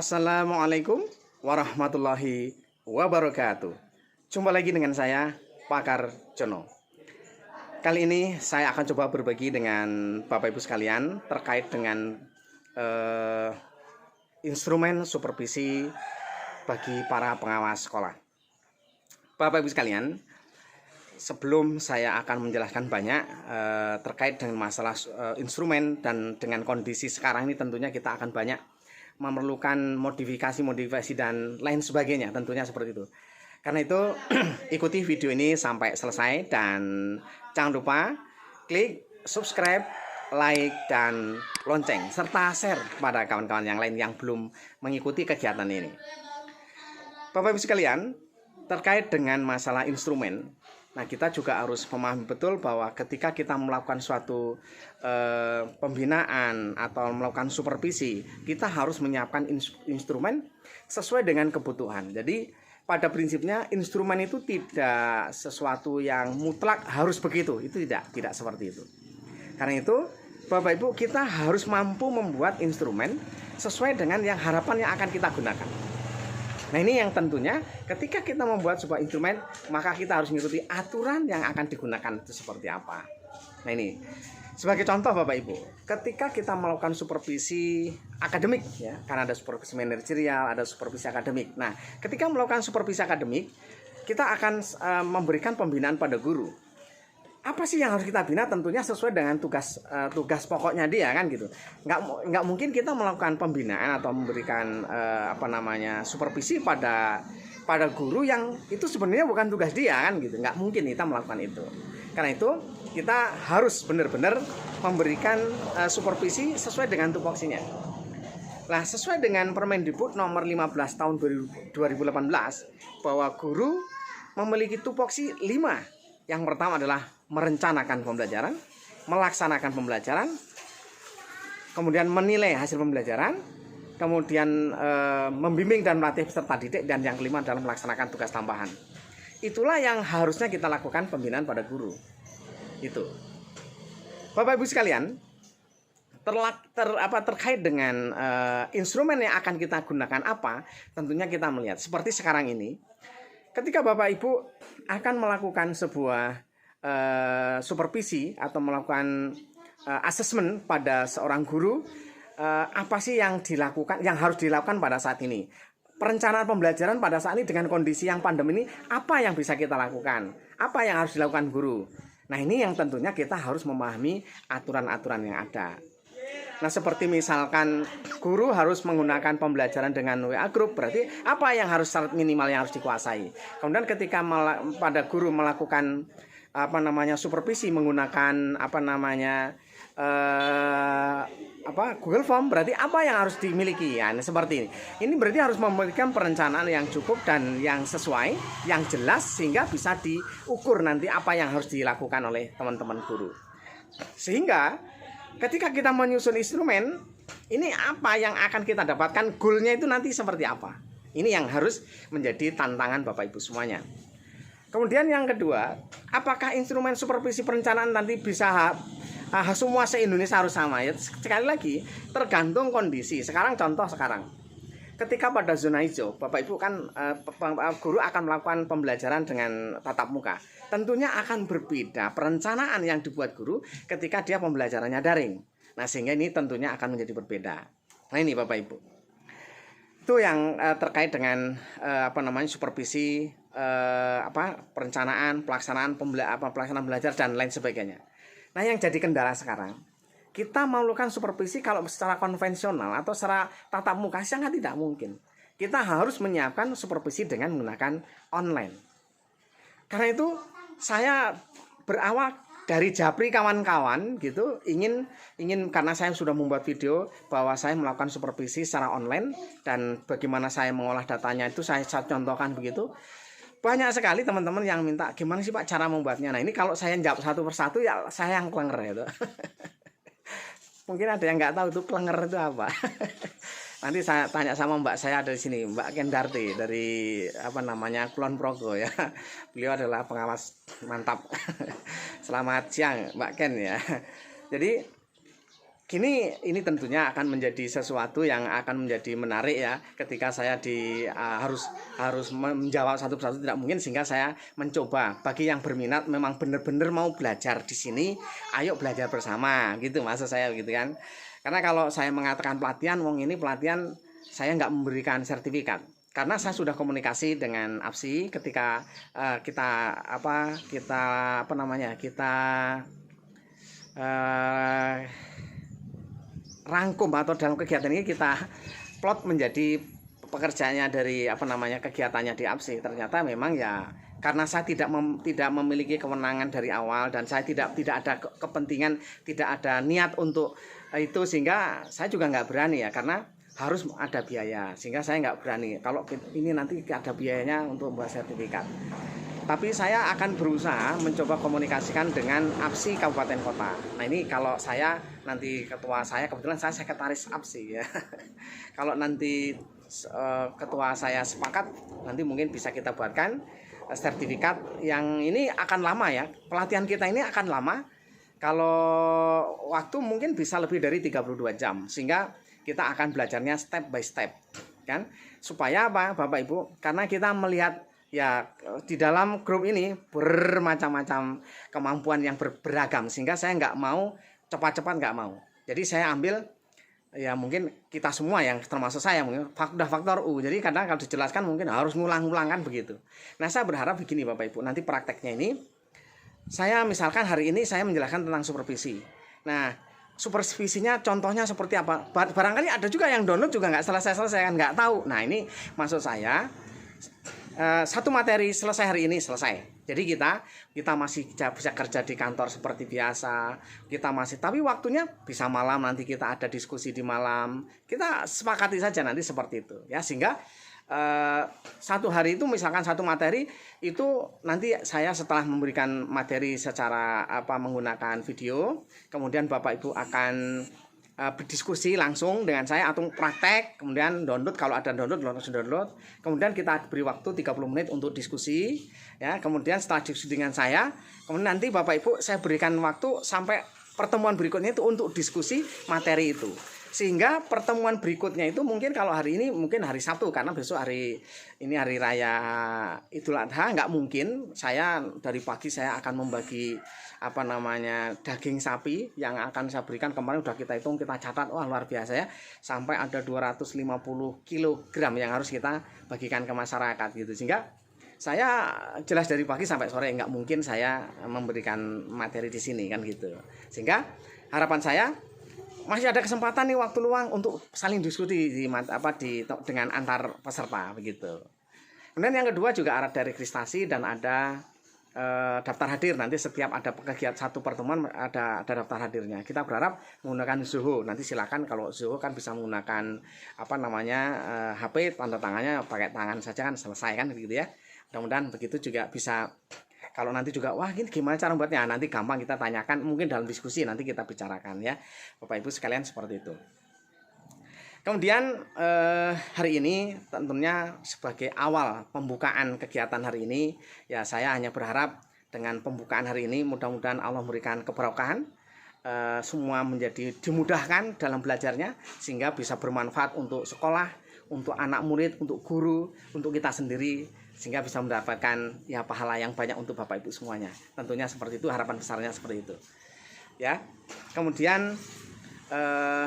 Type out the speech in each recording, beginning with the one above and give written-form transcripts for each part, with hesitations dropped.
Assalamualaikum warahmatullahi wabarakatuh. Jumpa lagi dengan saya, Pakar Jono. Kali ini saya akan coba berbagi dengan Bapak Ibu sekalian terkait dengan instrumen supervisi bagi para pengawas sekolah. Bapak Ibu sekalian, sebelum saya akan menjelaskan banyak terkait dengan masalah instrumen dan dengan kondisi sekarang ini, tentunya kita akan banyak memerlukan modifikasi dan lain sebagainya, tentunya seperti itu. Karena itu ikuti video ini sampai selesai dan jangan lupa klik subscribe, like, dan lonceng serta share pada kawan-kawan yang lain yang belum mengikuti kegiatan ini. Bapak Ibu sekalian, terkait dengan masalah instrumen, nah kita juga harus memahami betul bahwa ketika kita melakukan suatu pembinaan atau melakukan supervisi, kita harus menyiapkan instrumen sesuai dengan kebutuhan. Jadi pada prinsipnya instrumen itu tidak sesuatu yang mutlak harus begitu, itu tidak seperti itu. Karena itu Bapak Ibu, kita harus mampu membuat instrumen sesuai dengan yang harapan yang akan kita gunakan. Nah ini yang tentunya ketika kita membuat sebuah instrumen, maka kita harus mengikuti aturan yang akan digunakan itu seperti apa. Nah ini sebagai contoh Bapak Ibu, ketika kita melakukan supervisi akademik ya, karena ada supervisi manajerial, ada supervisi akademik. Nah ketika melakukan supervisi akademik, kita akan memberikan pembinaan pada guru. Apa sih yang harus kita bina? Tentunya sesuai dengan tugas pokoknya dia kan gitu. Nggak mungkin kita melakukan pembinaan atau memberikan supervisi pada guru yang itu sebenarnya bukan tugas dia kan gitu. Nggak mungkin kita melakukan itu. Karena itu kita harus benar-benar memberikan supervisi sesuai dengan tupoksinya. Nah, sesuai dengan Permendikbud nomor 15 tahun 2018 bahwa guru memiliki tupoksi 5. Yang pertama adalah merencanakan pembelajaran, melaksanakan pembelajaran, kemudian menilai hasil pembelajaran, kemudian membimbing dan melatih peserta didik, dan yang kelima adalah melaksanakan tugas tambahan. Itulah yang harusnya kita lakukan pembinaan pada guru. Itu. Bapak Ibu sekalian, terkait dengan instrumen yang akan kita gunakan apa, tentunya kita melihat seperti sekarang ini. Ketika Bapak Ibu akan melakukan sebuah supervisi atau melakukan asesmen pada seorang guru, apa sih yang harus dilakukan pada saat ini? Perencanaan pembelajaran pada saat ini dengan kondisi yang pandemi ini, apa yang bisa kita lakukan? Apa yang harus dilakukan guru? Nah ini yang tentunya kita harus memahami aturan-aturan yang ada. Nah seperti misalkan guru harus menggunakan pembelajaran dengan WA Group, berarti apa yang harus syarat minimal yang harus dikuasai. Kemudian ketika pada guru melakukan supervisi menggunakan Google Form, berarti apa yang harus dimiliki ya, seperti ini. Ini berarti harus memberikan perencanaan yang cukup dan yang sesuai, yang jelas, sehingga bisa diukur nanti apa yang harus dilakukan oleh teman-teman guru. Sehingga ketika kita menyusun instrumen, ini apa yang akan kita dapatkan, goalnya itu nanti seperti apa. Ini yang harus menjadi tantangan Bapak Ibu semuanya. Kemudian yang kedua, apakah instrumen supervisi perencanaan nanti bisa semua se-Indonesia harus sama? Ya, sekali lagi, tergantung kondisi. Contoh sekarang. Ketika pada zona hijau, Bapak Ibu kan guru akan melakukan pembelajaran dengan tatap muka. Tentunya akan berbeda perencanaan yang dibuat guru ketika dia pembelajarannya daring. Nah, sehingga ini tentunya akan menjadi berbeda. Nah, ini Bapak Ibu. Itu yang terkait dengan supervisi perencanaan, pelaksanaan belajar dan lain sebagainya. Nah, yang jadi kendala sekarang, kita memerlukan supervisi kalau secara konvensional atau secara tatap muka sangat tidak mungkin. Kita harus menyiapkan supervisi dengan menggunakan online. Karena itu saya berawal dari japri kawan-kawan gitu, ingin karena saya sudah membuat video bahwa saya melakukan supervisi secara online dan bagaimana saya mengolah datanya itu saya contohkan begitu. Banyak sekali teman-teman yang minta gimana sih Pak cara membuatnya. Nah ini kalau saya jawab satu persatu ya saya yang klenger itu. Mungkin ada yang nggak tahu itu klenger itu apa. Nanti saya tanya sama Mbak saya dari sini, Mbak Kendarti dari Kulon Progo ya. Beliau adalah pengawas mantap. Selamat siang Mbak Ken ya. Jadi ini tentunya akan menjadi sesuatu yang akan menjadi menarik ya, ketika saya harus menjawab satu persatu tidak mungkin, sehingga saya mencoba bagi yang berminat memang benar-benar mau belajar di sini, ayo belajar bersama gitu maksud saya gitu kan. Karena kalau saya mengatakan pelatihan, wong ini pelatihan, saya nggak memberikan sertifikat. Karena saya sudah komunikasi dengan APSI ketika kita rangkum atau dalam kegiatan ini kita plot menjadi pekerjaannya dari kegiatannya di APSI. Ternyata memang ya karena saya tidak memiliki kewenangan dari awal, dan saya tidak ada kepentingan, tidak ada niat untuk itu, sehingga saya juga nggak berani ya, karena harus ada biaya, sehingga saya nggak berani kalau ini nanti ada biayanya untuk membuat sertifikat. Tapi saya akan berusaha mencoba komunikasikan dengan APSI kabupaten kota. Nah ini kalau saya nanti ketua saya, kebetulan saya sekretaris APSI ya. Kalau nanti ketua saya sepakat, nanti mungkin bisa kita buatkan sertifikat. Yang ini akan lama ya, pelatihan kita ini akan lama. Kalau waktu mungkin bisa lebih dari 32 jam, sehingga kita akan belajarnya step by step kan, supaya apa Bapak Ibu, karena kita melihat ya di dalam grup ini bermacam-macam kemampuan yang beragam, sehingga saya nggak mau cepat-cepat, nggak mau. Jadi saya ambil ya mungkin kita semua yang termasuk saya mungkin faktor U. Jadi kadang kalau dijelaskan mungkin harus ngulang-ngulang kan begitu. Nah saya berharap begini Bapak Ibu, nanti prakteknya ini saya misalkan hari ini saya menjelaskan tentang supervisi. Nah supervisinya contohnya seperti apa, barangkali ada juga yang download juga nggak selesai kan, nggak tahu. Nah ini maksud saya satu materi selesai hari ini selesai, jadi kita masih bisa kerja di kantor seperti biasa, kita masih, tapi waktunya bisa malam, nanti kita ada diskusi di malam, kita sepakati saja nanti seperti itu ya, sehingga satu hari itu misalkan satu materi itu nanti saya setelah memberikan materi secara menggunakan video, kemudian Bapak Ibu akan berdiskusi langsung dengan saya atau praktek, kemudian download, kalau ada download langsung download, kemudian kita beri waktu 30 menit untuk diskusi ya, kemudian setelah diskusi dengan saya, kemudian nanti Bapak Ibu saya berikan waktu sampai pertemuan berikutnya itu untuk diskusi materi itu. Sehingga pertemuan berikutnya itu mungkin kalau hari ini mungkin hari Sabtu, karena besok hari raya Idul Adha, nggak mungkin saya dari pagi saya akan membagi daging sapi yang akan saya berikan. Kemarin udah kita hitung, kita catat, wah luar biasa ya, sampai ada 250 kg yang harus kita bagikan ke masyarakat gitu. Sehingga saya jelas dari pagi sampai sore nggak mungkin saya memberikan materi di sini kan gitu. Sehingga harapan saya masih ada kesempatan nih waktu luang untuk saling diskusi dengan antar peserta begitu. Kemudian yang kedua juga ada dari registrasi dan ada daftar hadir. Nanti setiap ada kegiatan satu pertemuan ada daftar hadirnya. Kita berharap menggunakan Zoho. Nanti silakan, kalau Zoho kan bisa menggunakan HP, tanda tangannya pakai tangan saja kan selesai kan gitu ya. Mudah-mudahan begitu juga bisa. Kalau nanti juga, wah ini gimana cara buatnya, nanti gampang kita tanyakan, mungkin dalam diskusi nanti kita bicarakan ya Bapak Ibu sekalian, seperti itu. Kemudian hari ini tentunya sebagai awal pembukaan kegiatan hari ini ya, saya hanya berharap dengan pembukaan hari ini mudah-mudahan Allah memberikan keberkahan, semua menjadi dimudahkan dalam belajarnya, sehingga bisa bermanfaat untuk sekolah, untuk anak murid, untuk guru, untuk kita sendiri, sehingga bisa mendapatkan ya pahala yang banyak untuk Bapak Ibu semuanya. Tentunya seperti itu, harapan besarnya seperti itu. Ya. Kemudian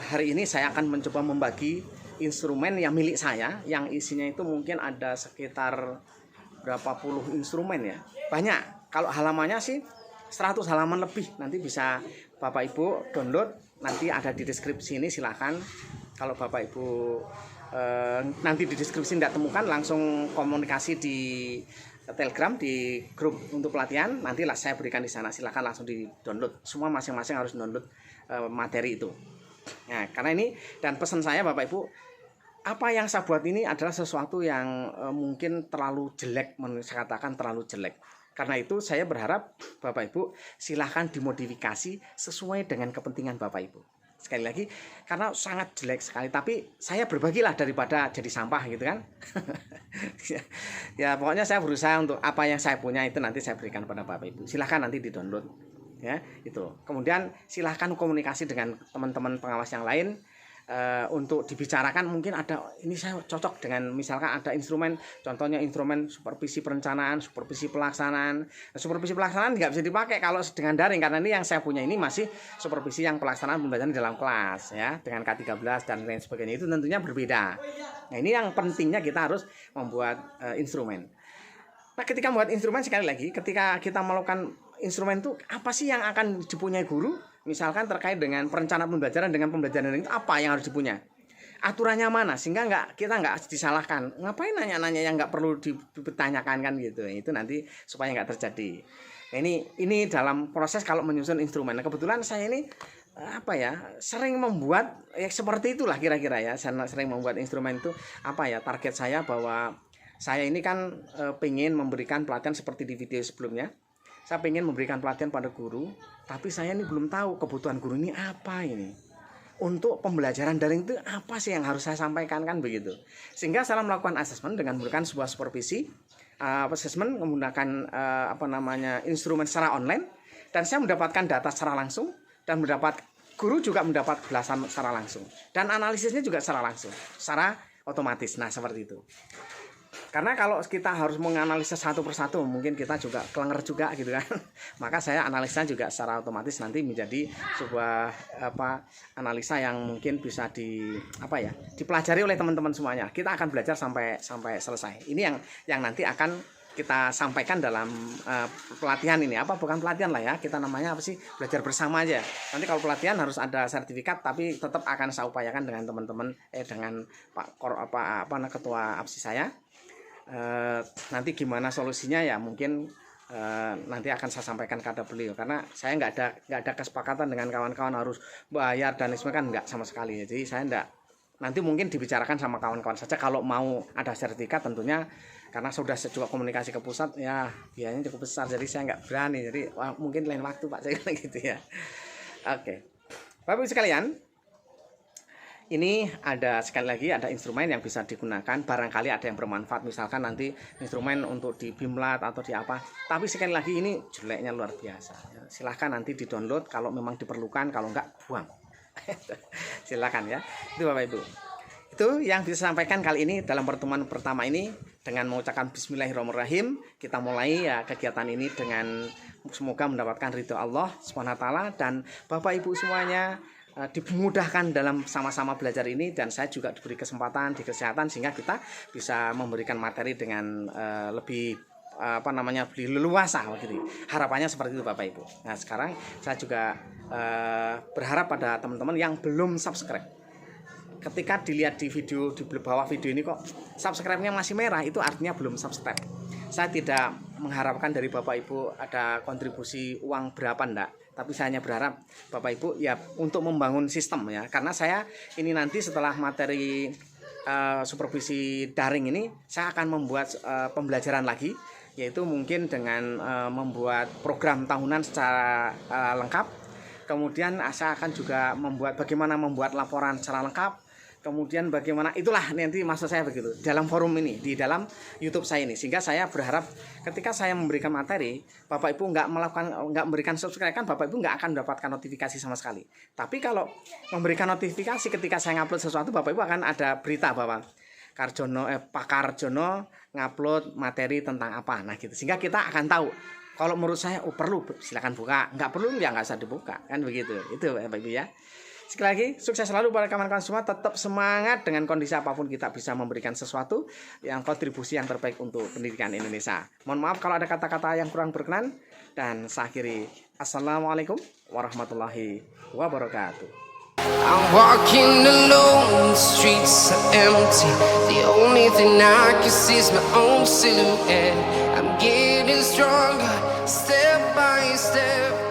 hari ini saya akan mencoba membagi instrumen yang milik saya, yang isinya itu mungkin ada sekitar berapa puluh instrumen ya. Banyak. Kalau halamannya sih 100 halaman lebih. Nanti bisa Bapak Ibu download, nanti ada di deskripsi ini, silakan. Kalau Bapak Ibu nanti di deskripsi tidak temukan, langsung komunikasi di Telegram, di grup untuk pelatihan, nanti saya berikan di sana, silakan langsung di download. Semua masing-masing harus download materi itu. Nah, karena ini, dan pesan saya Bapak Ibu, apa yang saya buat ini adalah sesuatu yang mungkin terlalu jelek, saya katakan terlalu jelek. Karena itu saya berharap Bapak Ibu silahkan dimodifikasi sesuai dengan kepentingan Bapak Ibu. Sekali lagi, karena sangat jelek sekali, tapi saya berbagilah daripada jadi sampah gitu kan. Ya pokoknya saya berusaha untuk apa yang saya punya itu nanti saya berikan pada Bapak Ibu. Silahkan nanti di download ya itu. Kemudian silahkan komunikasi dengan teman-teman pengawas yang lain untuk dibicarakan. Mungkin ada ini saya cocok dengan misalkan ada instrumen, contohnya instrumen supervisi perencanaan, supervisi pelaksanaan. Supervisi pelaksanaan nggak bisa dipakai kalau dengan daring, karena ini yang saya punya ini masih supervisi yang pelaksanaan pembelajaran dalam kelas ya, dengan K13 dan lain sebagainya, itu tentunya berbeda. Nah ini yang pentingnya kita harus membuat instrumen. Nah ketika membuat instrumen, sekali lagi ketika kita melakukan instrumen itu apa sih yang akan dipunyai guru? Misalkan terkait dengan perencanaan pembelajaran dengan pembelajaran itu apa yang harus dipunya, aturannya mana, sehingga kita nggak disalahkan. Ngapain nanya-nanya yang nggak perlu ditanyakan kan gitu. Itu nanti supaya nggak terjadi. Nah, ini dalam proses kalau menyusun instrumen. Nah, kebetulan saya ini sering membuat seperti itulah kira-kira ya. Saya sering membuat instrumen itu target saya bahwa saya ini kan pengen memberikan pelatihan seperti di video sebelumnya. Saya pengen memberikan pelatihan pada guru, tapi saya ini belum tahu kebutuhan guru ini apa ini. Untuk pembelajaran daring itu apa sih yang harus saya sampaikan kan begitu. Sehingga saya melakukan asesmen dengan memberikan sebuah supervisi, asesmen menggunakan instrumen secara online, dan saya mendapatkan data secara langsung, dan guru juga mendapat belasan secara langsung, dan analisisnya juga secara langsung, secara otomatis. Nah seperti itu. Karena kalau kita harus menganalisa satu persatu mungkin kita juga kelenger juga gitu kan. Maka saya analisa juga secara otomatis nanti menjadi sebuah analisa yang mungkin bisa dipelajari oleh teman-teman semuanya. Kita akan belajar sampai selesai. Ini yang nanti akan kita sampaikan dalam pelatihan ini. Bukan pelatihan lah ya, kita namanya belajar bersama aja. Nanti kalau pelatihan harus ada sertifikat, tapi tetap akan saya upayakan dengan teman-teman dengan Pak Ketua APSI saya. Nanti gimana solusinya ya mungkin nanti akan saya sampaikan kepada beliau, karena saya nggak ada kesepakatan dengan kawan-kawan harus bayar dan sebagainya, kan nggak sama sekali. Jadi saya nggak, nanti mungkin dibicarakan sama kawan-kawan saja kalau mau ada sertifikat tentunya, karena sudah juga komunikasi ke pusat ya biayanya cukup besar, jadi saya nggak berani. Jadi mungkin lain waktu Pak, saya gitu ya. Oke. Bapak Ibu sekalian, ini sekali lagi ada instrumen yang bisa digunakan, barangkali ada yang bermanfaat, misalkan nanti instrumen untuk di Bimlat atau di apa. Tapi sekali lagi ini jeleknya luar biasa. Silahkan nanti di download kalau memang diperlukan, kalau enggak buang. Silahkan ya. Itu Bapak Ibu. Itu yang bisa saya sampaikan kali ini dalam pertemuan pertama ini, dengan mengucapkan Bismillahirrahmanirrahim. Kita mulai ya kegiatan ini dengan semoga mendapatkan ridho Allah SWT, dan Bapak Ibu semuanya dimudahkan dalam sama-sama belajar ini, dan saya juga diberi kesempatan di kesehatan sehingga kita bisa memberikan materi dengan lebih lebih leluasa begitu. Harapannya seperti itu Bapak Ibu. Nah, sekarang saya juga berharap pada teman-teman yang belum subscribe. Ketika dilihat di bawah video ini kok subscribe-nya masih merah, itu artinya belum subscribe. Saya tidak mengharapkan dari Bapak Ibu ada kontribusi uang berapa enggak. Tapi saya hanya berharap Bapak Ibu ya untuk membangun sistem ya. Karena saya ini nanti setelah materi supervisi daring ini, saya akan membuat pembelajaran lagi, yaitu mungkin dengan membuat program tahunan secara lengkap. Kemudian saya akan juga bagaimana membuat laporan secara lengkap. Kemudian bagaimana, itulah nanti maksud saya begitu dalam forum ini, di dalam YouTube saya ini. Sehingga saya berharap ketika saya memberikan materi, Bapak Ibu nggak memberikan subscribe, kan Bapak Ibu nggak akan mendapatkan notifikasi sama sekali. Tapi kalau memberikan notifikasi ketika saya ngupload sesuatu, Bapak Ibu akan ada berita bahwa Pak Karjono ngupload materi tentang apa. Nah gitu, sehingga kita akan tahu. Kalau menurut saya perlu, silakan buka. Nggak perlu ya nggak usah dibuka, kan begitu. Itu Bapak Ibu ya. Sekali lagi, sukses selalu para kawan-kawan semua. Tetap semangat, dengan kondisi apapun kita bisa memberikan sesuatu yang kontribusi yang terbaik untuk pendidikan Indonesia. Mohon maaf kalau ada kata-kata yang kurang berkenan, dan saya akhiri. Assalamualaikum warahmatullahi wabarakatuh. I'm walking alone, the streets are empty. The only thing I can see is my own silhouette. I'm getting stronger, step by step.